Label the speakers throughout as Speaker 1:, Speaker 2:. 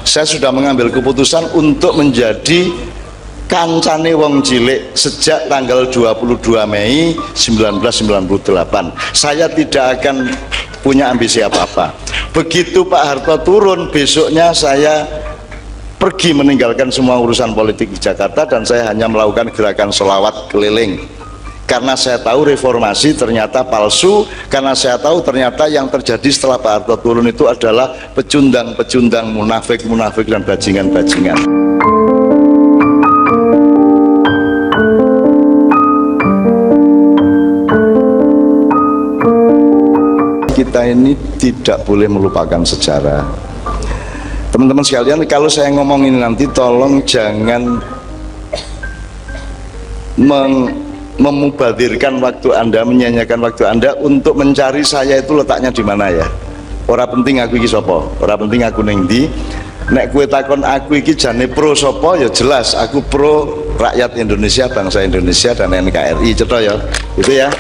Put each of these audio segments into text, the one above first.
Speaker 1: saya sudah mengambil keputusan untuk menjadi kancane wong cilik sejak tanggal 22 Mei 1998. Saya tidak akan punya ambisi apa-apa. Begitu Pak Harto turun, besoknya saya pergi meninggalkan semua urusan politik di Jakarta dan saya hanya melakukan gerakan sholawat keliling. Karena saya tahu reformasi ternyata palsu, karena saya tahu ternyata yang terjadi setelah Pak Harto turun itu adalah pecundang-pecundang, munafik-munafik dan bajingan-bajingan. Kita ini tidak boleh melupakan sejarah. Teman-teman sekalian, kalau saya ngomong ini nanti tolong jangan memubadirkan waktu Anda, menyanyikan waktu Anda untuk mencari saya itu letaknya di mana ya. Ora penting aku iki sapa, ora penting aku ning ndi. Nek kowe takon aku iki jane pro sapa, ya jelas aku pro rakyat Indonesia, bangsa Indonesia dan NKRI, cetha ya. Itu ya.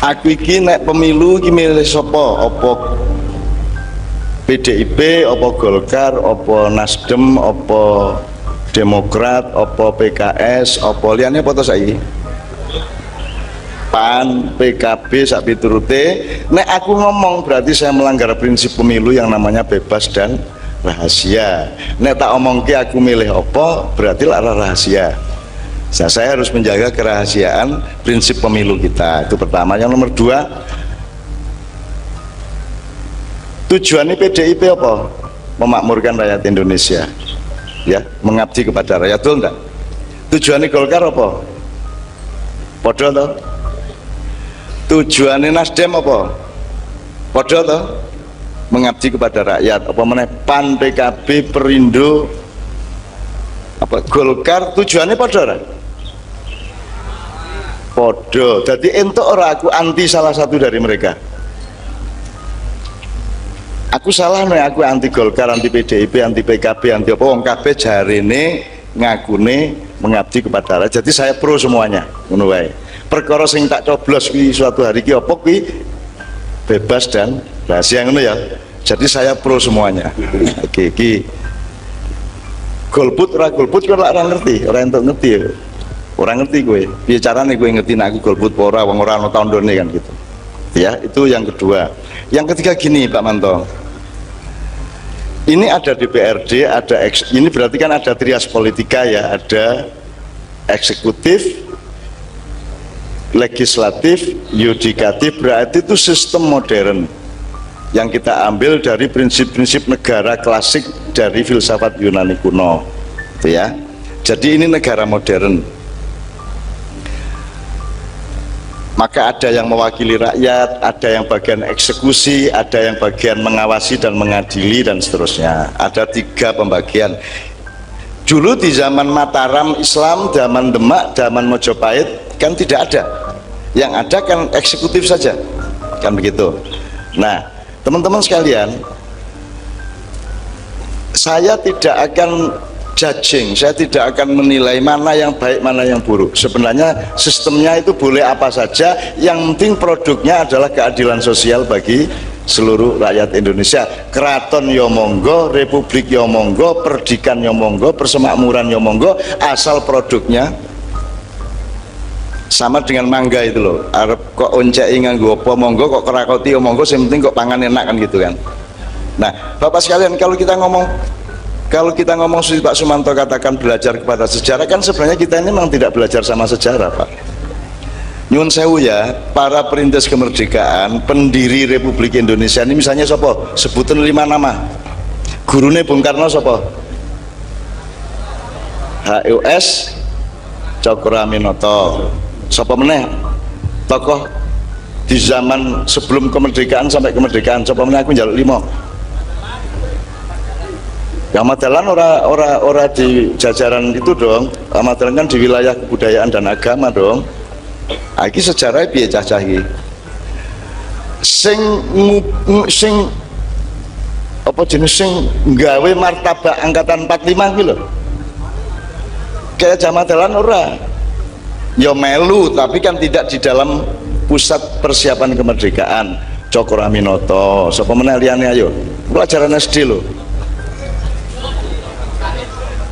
Speaker 1: Aku iki nek pemilu iki milih sapa? Apa PDIP, apa Golkar, apa Nasdem, apa Demokrat, apa PKS, apa liyane apa to saiki? PAN, PKB sak piturute. Nek aku ngomong berarti saya melanggar prinsip pemilu yang namanya bebas dan rahasia. Nek tak omongke aku milih apa berarti lara rahasia. Nah, saya harus menjaga kerahasiaan prinsip pemilu kita. Itu pertama. Yang nomor dua, tujuannya PDIP apa? Memakmurkan rakyat Indonesia, ya, mengabdi kepada rakyat, betul enggak? Tujuannya Golkar apa? Podo toh? Tujuannya Nasdem apa? Podo toh? Mengabdi kepada rakyat. Apa meneh PAN, PKB, Perindo, apa Golkar tujuannya podo ora? Podo. Jadi entuk ora aku anti salah satu dari mereka? Aku salah nih, aku anti Golkar, anti PDIP, anti PKB, anti apa? Wong kabeh jarene ngakune mengabdi kepada rakyat. Jadi saya pro semuanya, ngono wae. Perkara sing tak coblos kuwi suatu hari ki apa kuwi bebas dan rahasia, ngono ya. Jadi saya pro semuanya. Oke, iki golput ora golput kok ora ngerti, ora entuk ngerti ya. Ora ngerti kowe. Piye carane kowe ngerti nek aku golput apa ora, wong ora ana tandone kan gitu. Ya, itu yang kedua. Yang ketiga gini Pak Manto. Ini ada DPRD, ada ini berarti kan ada trias politika ya, ada eksekutif, legislatif, yudikatif, berarti itu sistem modern yang kita ambil dari prinsip-prinsip negara klasik dari filsafat Yunani kuno, gitu ya. Jadi ini negara modern. Maka ada yang mewakili rakyat, ada yang bagian eksekusi, ada yang bagian mengawasi dan mengadili dan seterusnya. Ada 3 pembagian. Dulu di zaman Mataram Islam, zaman Demak, zaman Mojopahit kan tidak ada. Yang ada kan eksekutif saja, kan begitu. Nah, teman-teman sekalian, saya tidak akan judging, saya tidak akan menilai mana yang baik, mana yang buruk. Sebenarnya sistemnya itu boleh apa saja, yang penting produknya adalah keadilan sosial bagi seluruh rakyat Indonesia. Keraton yo monggo, republik yo monggo, perdikan yo monggo, persemakmuran yo monggo, asal produknya sama dengan mangga itu loh. Arep kok onceki nganggo apa monggo, kok kerakoti yo monggo, yang penting kok pangan enak kan gitu kan. Nah, Bapak sekalian, kalau kita ngomong seperti Pak Sumanto katakan belajar kepada sejarah, kan sebenarnya kita ini memang tidak belajar sama sejarah, Pak. Nyuwun sewu ya, para perintis kemerdekaan, pendiri Republik Indonesia ini misalnya siapa? Sebutin 5 nama. Gurune Bung Karno siapa? HUS Cokroaminoto. Siapa meneh? Tokoh di zaman sebelum kemerdekaan sampai kemerdekaan, siapa meneh aku njaluk 5. Yang Madalan ora di jajaran itu dong. Madalan kan di wilayah kebudayaan dan agama dong. Iki sejarah piye cah-cah iki? Sing apa jenis sing nggawe martabak angkatan 45 ki lho. Kayak Jamadalan ora. Ya melu tapi kan tidak di dalam pusat persiapan kemerdekaan. Cokro Aminoto, sapa meneh liyane ayo. Pelajaran SD lho.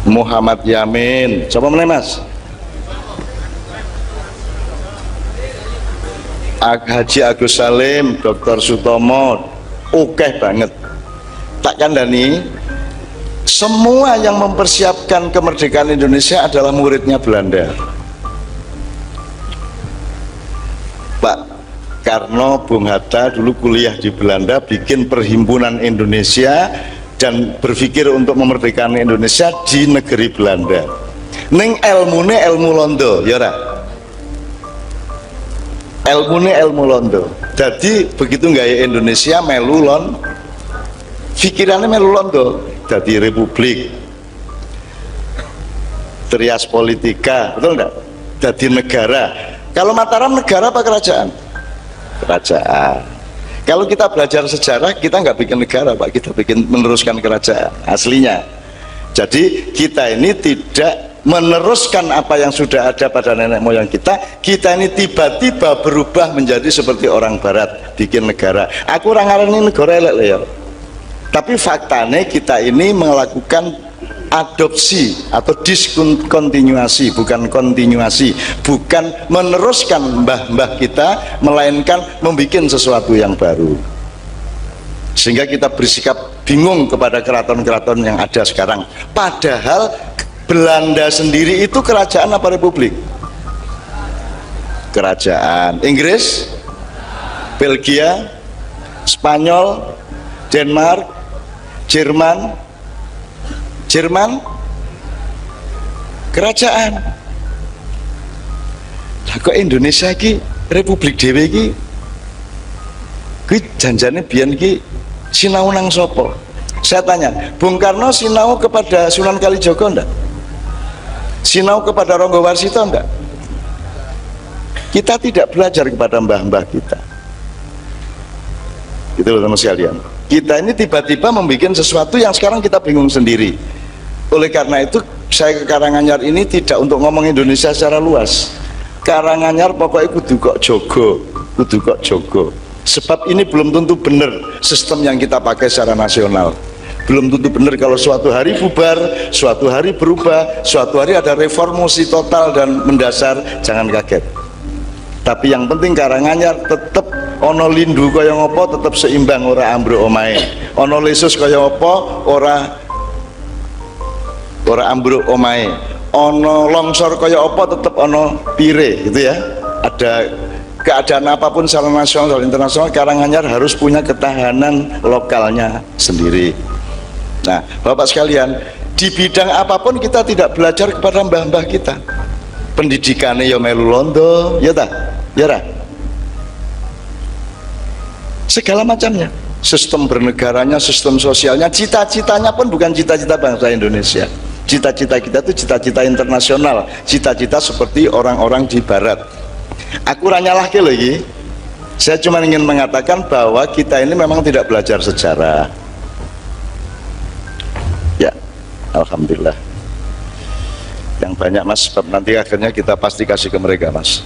Speaker 1: Muhammad Yamin, sapa meneh Mas? Haji Agus Salim, Dr. Sutomo, oke banget. Tak kandhani, semua yang mempersiapkan kemerdekaan Indonesia adalah muridnya Belanda. Pak Karno, Bung Hatta dulu kuliah di Belanda, bikin perhimpunan Indonesia dan berpikir untuk memerdekakan Indonesia di negeri Belanda. Ning elmune ilmu Londo, ya ora? Elmune ilmu Londo. Jadi begitu gaya Indonesia melu lon, pikirannya melu Londo, jadi republik, trias politika, betul enggak? Jadi negara. Kalau Mataram negara apa kerajaan? Kerajaan. Kalau kita belajar sejarah, kita nggak bikin negara, Pak, kita bikin meneruskan kerajaan aslinya. Jadi kita ini tidak meneruskan apa yang sudah ada pada nenek moyang kita ini tiba-tiba berubah menjadi seperti orang barat, bikin negara. Aku orang ngarani negara elek ya. Tapi faktanya kita ini melakukan adopsi atau diskontinuasi, bukan kontinuasi, bukan meneruskan mbah-mbah kita, melainkan membuat sesuatu yang baru, sehingga kita bersikap bingung kepada keraton-keraton yang ada sekarang. Padahal Belanda sendiri itu kerajaan apa republik? Kerajaan. Inggris, Belgia, Spanyol, Denmark, Jerman kerajaan. Lah kok Indonesia ki republik dhewe ki janjane biyen ki sinau nang sapa? Saya tanya, Bung Karno sinau kepada Sunan Kalijaga enggak? Sinau kepada Ronggo Warsito enggak? Kita tidak belajar kepada mbah-mbah kita. Gitu loh teman sekalian. Kita ini tiba-tiba membuat sesuatu yang sekarang kita bingung sendiri. Oleh karena itu saya ke Karanganyar ini tidak untuk ngomong Indonesia secara luas. Karanganyar pokoknya kudu kok jogo. Sebab ini belum tentu benar sistem yang kita pakai secara nasional. Belum tentu benar kalau suatu hari bubar, suatu hari berubah, suatu hari ada reformasi total dan mendasar, jangan kaget. Tapi yang penting Karanganyar tetap ono lindu kaya ngopo tetap seimbang, ora ambruk omahe. Ono lesus kaya apa ora ambruk omahe. Ono longsor kaya apa tetap ono pire gitu ya. Ada keadaan apapun secara nasional dan internasional, Karanganyar harus punya ketahanan lokalnya sendiri. Nah, Bapak sekalian, di bidang apapun kita tidak belajar kepada mbah-mbah kita. Pendidikannya ya melu londo, ya tak? Ya tak? Segala macamnya, sistem bernegaranya, sistem sosialnya, cita-citanya pun bukan cita-cita bangsa Indonesia. Cita-cita kita itu cita-cita internasional, cita-cita seperti orang-orang di barat. Aku ranyalahke lagi, saya cuma ingin mengatakan bahwa kita ini memang tidak belajar sejarah. Ya, alhamdulillah. Yang banyak Mas, sebab nanti akhirnya kita pasti kasih ke mereka Mas.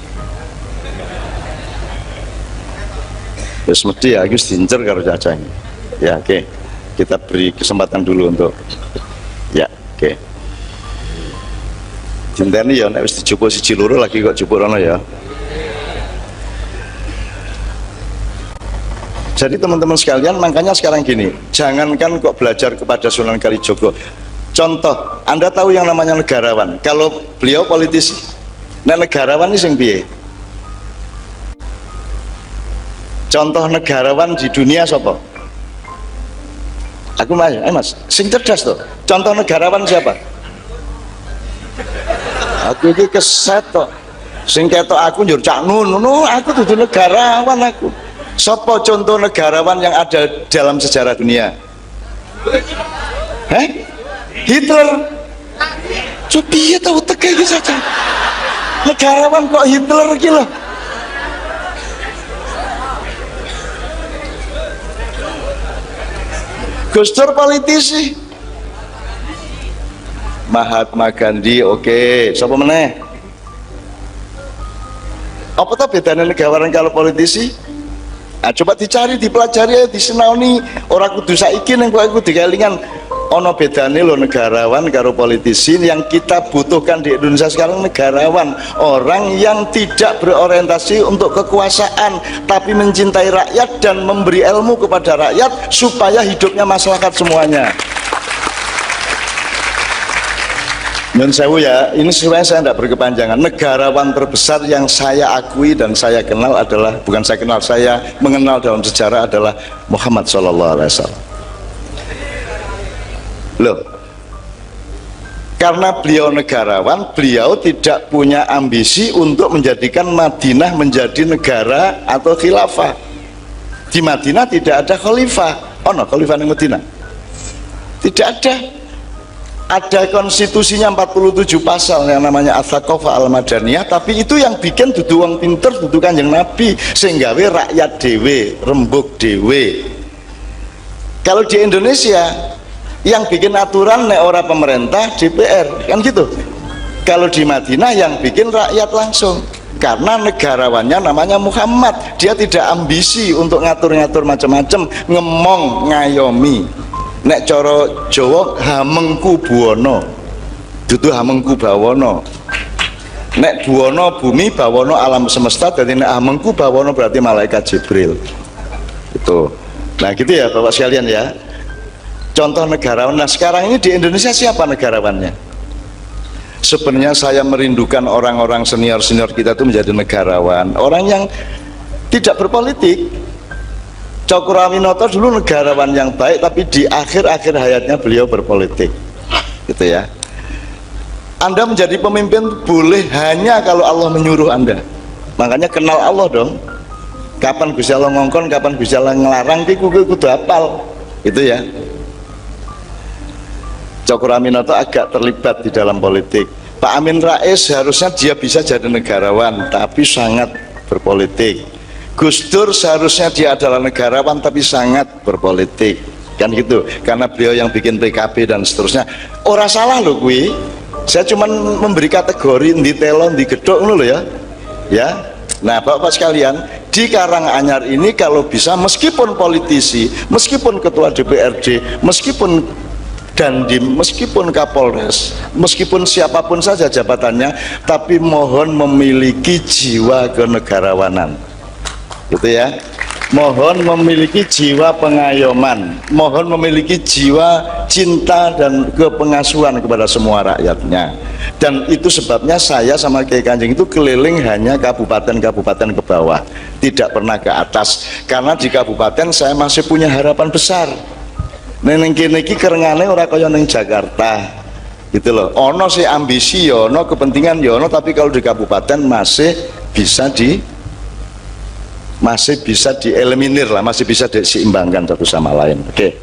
Speaker 1: Ya semesti ya, aku dincer karo cacang. Ya oke, kita beri kesempatan dulu untuk ya oke. Cintani ya, nek wis dijupuk siji loro lagi kok jupuk rono ya. Jadi teman-teman sekalian, makanya sekarang gini, jangankan kok belajar kepada Sunan Kalijaga. Contoh, Anda tahu yang namanya negarawan. Kalau beliau politisi, nah negarawan ini sing piye? Contoh negarawan di dunia siapa? Aku mas, sing cerdas tuh. Contoh negarawan siapa? Aku ini keset tuh. Sing ketok aku njur Cak Nun, aku dudu negarawan aku. Siapa contoh negarawan yang ada dalam sejarah dunia? Hitler. Coba ya tahu teka gitu saja. Negarawan kok Hitler gitu. Gus Dur politisi. Mahatma Gandhi oke. Siapa meneh? Apa tuh bedanya negarawan kalau politisi? Coba dicari, dipelajari, disenauni. Ora kudu saiki ning kowe kudu dikelingan ana bedane lho negarawan karo politisi. Yang kita butuhkan di Indonesia sekarang negarawan, orang yang tidak berorientasi untuk kekuasaan tapi mencintai rakyat dan memberi ilmu kepada rakyat supaya hidupnya masyarakat semuanya. Nyun sewu ya, ini sebenarnya saya tidak berkepanjangan. Negarawan terbesar yang saya akui dan saya kenal adalah, bukan saya kenal, saya mengenal dalam sejarah adalah Muhammad SAW. Loh, karena beliau negarawan, beliau tidak punya ambisi untuk menjadikan Madinah menjadi negara atau khilafah. Di Madinah tidak ada khalifah. Oh no, khalifah di Madinah tidak ada. Ada konstitusinya 47 pasal yang namanya Ats-Tsaqafah Al-Madaniyah, tapi itu yang bikin dudu wong pinter, dudu Kanjeng Nabi, sehingga rakyat dewe, rembug dewe. Kalau di Indonesia yang bikin aturan nek ora pemerintah, DPR, kan gitu. Kalau di Madinah yang bikin rakyat langsung, karena negarawannya namanya Muhammad. Dia tidak ambisi untuk ngatur-ngatur macam-macam, ngemong ngayomi. Nek coro Jawa hamengku buwono, dudu hamengku bawono. Nek buwono bumi, bawono alam semesta. Jadi nek hamengku bawono berarti malaikat Jibril. Itu. Nah gitu ya Bapak sekalian ya. Contoh negarawan. Nah sekarang ini di Indonesia siapa negarawannya? Sebenarnya saya merindukan orang-orang senior-senior kita itu menjadi negarawan. Orang yang tidak berpolitik. Cokroaminoto dulu negarawan yang baik, tapi di akhir-akhir hayatnya beliau berpolitik, gitu ya. Anda menjadi pemimpin boleh hanya kalau Allah menyuruh Anda. Makanya kenal Allah dong. Kapan bisa lo ngongkon, kapan bisa lo ngelarang, itu kudu hafal, itu ya. Cokroaminoto agak terlibat di dalam politik. Pak Amin Rais harusnya dia bisa jadi negarawan, tapi sangat berpolitik. Gus Dur seharusnya dia adalah negarawan tapi sangat berpolitik, kan gitu, karena beliau yang bikin PKB dan seterusnya. Ora salah loh kui, saya cuma memberi kategori di telon di gedok loh ya. Nah Bapak sekalian, di Karanganyar ini kalau bisa meskipun politisi, meskipun ketua DPRD, meskipun Dandim, meskipun Kapolres, meskipun siapapun saja jabatannya, tapi mohon memiliki jiwa kenegarawanan, gitu ya. Mohon memiliki jiwa pengayoman, mohon memiliki jiwa cinta dan kepengasuhan kepada semua rakyatnya. Dan itu sebabnya saya sama Kiai Kanjeng itu keliling hanya kabupaten-kabupaten ke bawah, tidak pernah ke atas, karena di kabupaten saya masih punya harapan besar. Neng kene iki kerengane ora kaya neng Jakarta, gitu loh. Ono sih ambisi ya ono, kepentingan ya ono, tapi kalau di kabupaten masih bisa dieliminir lah, masih bisa diseimbangkan satu sama lain. Oke.